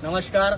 नमस्कार.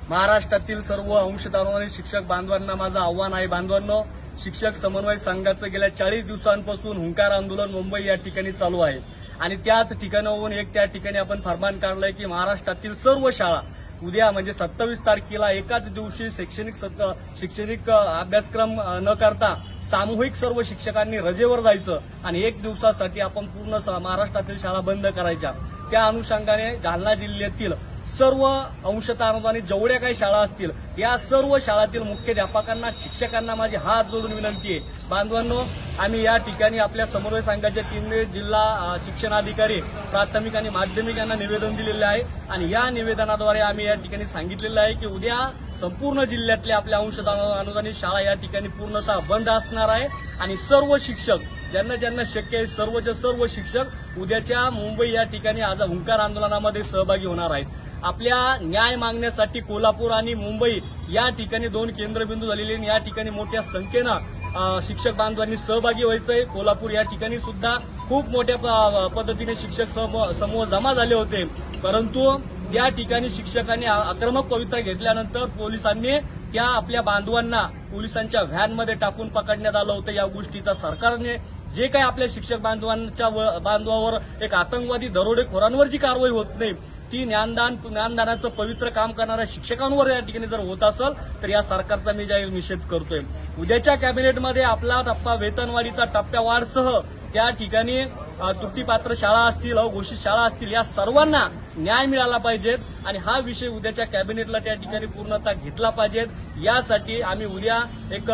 महाराष्ट्रातील सर्व अंशदार शिक्षक बांधवांना माझं आव्हान आहे. बांधवांनो, शिक्षक समन्वय संघाचं गेल्या 40 दिवसांपासून हुंकार आंदोलन मुंबई या ठिकाणी चालू आहे आणि त्याच ठिकाणाहून त्या ठिकाणी आपण फरमान काढलंय की महाराष्ट्रातील सर्व शाळा उद्या म्हणजे 27 तारखेला एकाच दिवशी शैक्षणिक अभ्यासक्रम न करता सामूहिक सर्व शिक्षकांनी रजेवर जायचं आणि एक दिवसासाठी आपण पूर्ण महाराष्ट्रातील शाळा बंद करायच्या. त्या अनुषंगाने जालना जिल्ह्यातील सर्व अंशतः अनुदानित जेवढ्या काही शाळा असतील या सर्व शाळांतील मुख्याध्यापकांना शिक्षकांना माझी हात जोडून विनंती आहे. बांधवांनो, आम्ही या ठिकाणी आपल्या समन्वय संघाच्या टीमने जिल्हा शिक्षणाधिकारी प्राथमिक आणि माध्यमिक यांना निवेदन दिलेले आहे आणि या निवेदनाद्वारे आम्ही या ठिकाणी सांगितलेलं आहे की उद्या संपूर्ण जिल्ह्यातल्या आपल्या अंशतः अनुदानित शाळा या ठिकाणी पूर्णतः बंद असणार आहे आणि सर्व शिक्षक ज्यांना ज्यांना शक्य आहे सर्व शिक्षक उद्याच्या मुंबई या ठिकाणी आज हुंकार आंदोलनामध्ये सहभागी होणार आहेत. आपल्या न्याय मागण्यासाठी कोल्हापूर आणि मुंबई या ठिकाणी 2 केंद्रबिंदू झालेले या ठिकाणी मोठ्या संख्येनं शिक्षक बांधवांनी सहभागी व्हायचंय. कोल्हापूर या ठिकाणी सुद्धा खूप मोठ्या पद्धतीने शिक्षक समूह जमा झाले होते, परंतु त्या ठिकाणी शिक्षकांनी आक्रमक पवित्रा घेतल्यानंतर पोलिसांनी त्या आपल्या बांधवांना पोलिसांच्या व्हॅनमध्ये टाकून पकडण्यात आलं होतं. या गोष्टीचा सरकारने जे काही आपल्या शिक्षक बांधवावर एक आतंकवादी दरोडेखोरांवर जी कारवाई होत नाही ती ज्ञानदानाचं पवित्र काम करणाऱ्या शिक्षकांवर या ठिकाणी जर होत असेल तर या सरकारचा मी जाहीर निषेध करतोय. उद्याच्या कॅबिनेटमध्ये आपला टप्पा वेतनवाढीचा टप्प्यावाढसह त्या ठिकाणी त्रुटीपात्र शाळा असतील अघोषित शाळा असतील या सर्वांना न्याय मिळाला पाहिजे आणि हा विषय उद्याच्या कॅबिनेटला त्या ठिकाणी पूर्णतः घेतला पाहिजे. यासाठी आम्ही उद्या एक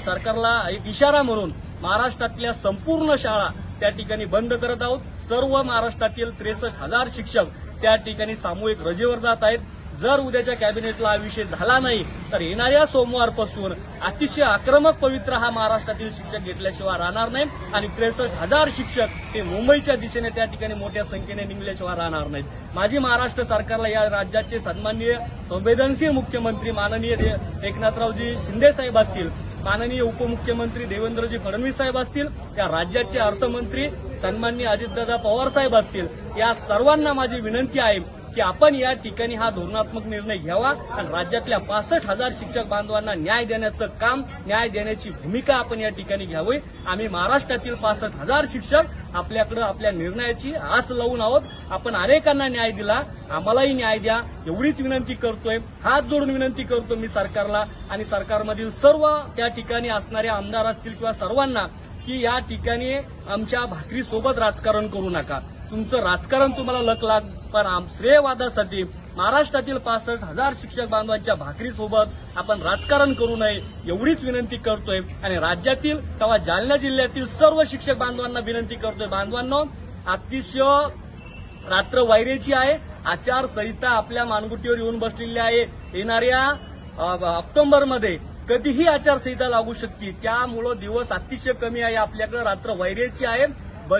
सरकारला एक इशारा म्हणून महाराष्ट्रातल्या संपूर्ण शाळा त्या ठिकाणी बंद करत आहोत. सर्व महाराष्ट्रातील 63,000 शिक्षक त्या ठिकाणी सामूहिक रजेवर जात आहेत. जर उद्याच्या कॅबिनेटला हा विषय झाला नाही तर येणाऱ्या सोमवारपासून अतिशय आक्रमक पवित्र हा महाराष्ट्रातील शिक्षक घेतल्याशिवाय राहणार नाही आणि 63,000 शिक्षक हे मुंबईच्या दिशेने त्या ठिकाणी मोठ्या संख्येने निघल्याशिवाय राहणार नाहीत. माझी महाराष्ट्र सरकारला या राज्याचे सन्माननीय संवेदनशील मुख्यमंत्री माननीय एकनाथरावजी शिंदे साहेब असतील, माननीय उपमुख्यमंत्री देवेंद्रजी फडणवीस साहेब असतील, या राज्याचे अर्थमंत्री सन्माननीय अजितदादा पवार साहेब असतील, या सर्वांना माझी विनंती आहे की आपण या ठिकाणी हा धोरणात्मक निर्णय घ्यावा आणि राज्यातल्या 65,000 शिक्षक बांधवांना न्याय देण्याचं काम, न्याय देण्याची भूमिका आपण या ठिकाणी घ्यावी. आम्ही महाराष्ट्रातील 65,000 शिक्षक आपल्याकडे आपल्या निर्णयाची आस लावून आहोत. आपण अनेकांना न्याय दिला, आम्हालाही न्याय द्या एवढीच विनंती करतोय. हात जोडून विनंती करतो मी सरकारला आणि सरकारमधील सर्व त्या ठिकाणी असणारे आमदार असतील किंवा सर्वांना की या ठिकाणी आमच्या भाकरीसोबत राजकारण करू नका. तुमचं राजकारण तुम्हाला लक लाग, पण श्रेयवादासाठी महाराष्ट्रातील 65,000 शिक्षक बांधवांच्या भाकरीसोबत आपण राजकारण करू नये एवढीच विनंती करतोय आणि राज्यातील तेव्हा जालना जिल्ह्यातील सर्व शिक्षक बांधवांना विनंती करतोय. बांधवांनो, अतिशय रात्र वैरेची आहे. आचारसंहिता आपल्या मानगुटीवर येऊन बसलेली आहे. येणाऱ्या ऑक्टोबरमध्ये कधीही आचारसंहिता लागू शकते. त्यामुळं दिवस अतिशय कमी आहे आपल्याकडे. रात्र वैरेची आहे.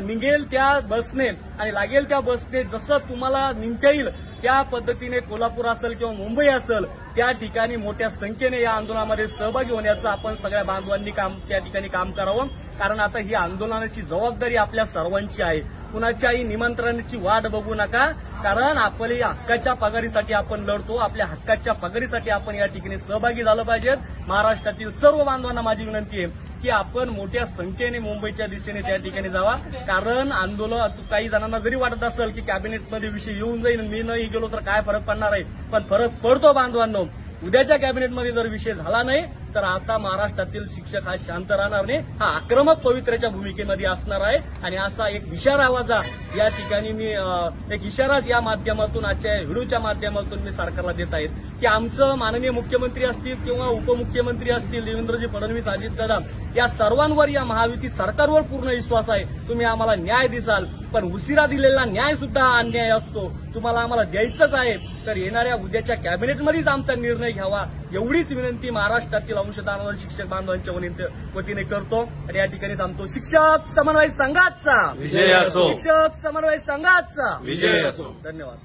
निघेल त्या बसने आणि लागेल त्या बसने जसं तुम्हाला निघता येईल त्या पद्धतीने कोल्हापूर असेल किंवा मुंबई असेल त्या ठिकाणी मोठ्या संख्येने या आंदोलनामध्ये सहभागी होण्याचं आपण सगळ्या बांधवांनी त्या ठिकाणी काम करावं. कारण आता ही आंदोलनाची जबाबदारी आपल्या सर्वांची आहे. कुणाच्याही निमंत्रणाची वाट बघू नका, कारण आपल्या हक्काच्या पगारीसाठी आपण लढतो. आपल्या हक्काच्या पगारीसाठी आपण या ठिकाणी सहभागी झालं पाहिजे. महाराष्ट्रातील सर्व बांधवांना माझी विनंती आहे की आपण मोठ्या संख्येने मुंबईच्या दिशेने त्या ठिकाणी जावा. कारण आंदोलन काही जणांना जरी वाटत असेल की कॅबिनेटमध्ये विषय येऊन जाईल, मी नाही गेलो तर काय फरक पडणार आहे, पण फरक पडतो बांधवांनो. उद्याच्या कॅबिनेटमध्ये जर विषय झाला नाही तर आता महाराष्ट्रातील शिक्षक हा शांत राहणार नाही, हा आक्रमक पवित्र्याच्या भूमिकेमध्ये असणार आहे. आणि असा एक इशारा आवाजा या ठिकाणी मी एक इशाराच या माध्यमातून आजच्या व्हिडिओच्या माध्यमातून मी सरकारला देत आहेत की आमचं माननीय मुख्यमंत्री असतील किंवा उपमुख्यमंत्री असतील देवेंद्रजी फडणवीस अजितदादा या सर्वांवर या महायुती सरकारवर पूर्ण विश्वास आहे. तुम्ही आम्हाला न्याय दिसाल, पण उशिरा दिलेला न्याय सुद्धा अन्याय असतो. तुम्हाला आम्हाला द्यायचंच आहे तर येणाऱ्या उद्याच्या कॅबिनेटमध्येच आमचा निर्णय घ्यावा एवढीच विनंती महाराष्ट्रातील अंशतः शिक्षक बांधवांच्या वतीने करतो आणि या ठिकाणी थांबतो. शिक्षक समन्वय संघाचा विजय असो. शिक्षक समन्वय संघाचा विजय असो. धन्यवाद.